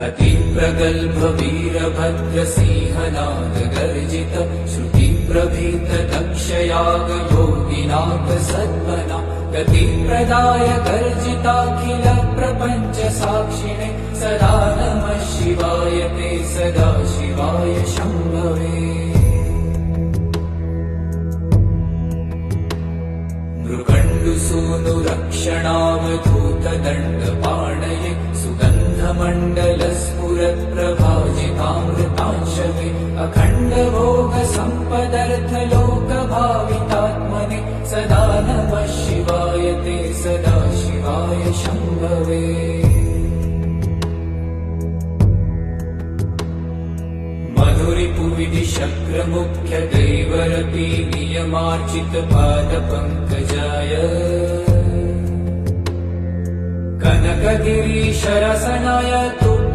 अतिप्रगल्भ वीरभद्रसिंहनाद गर्जित श्रुतिप्रभीत दक्षयाग योगिनाथ सद्मना गतिप्रदाय गर्जिताखिल प्रपञ्च साक्षिणे सदा नमः शिवाय ते सदा शिवाय शम्भवे। मृकण्डुसूनु रक्षणावधूत दण्डपाणये सुगन्धमण्डलस्फुरत्प्रभाजितामृतांशवे अखण्डभोग सम्पदर्थलोकभावितात्मने सदा नमः शिवाय ते सदा शिवाय शम्भवे। मधुरिपुविधिशक्रमुख्य दैवरपि नियमार्चित पादपङ्कजाय कनकगिरीशरसनाय तुभ्यं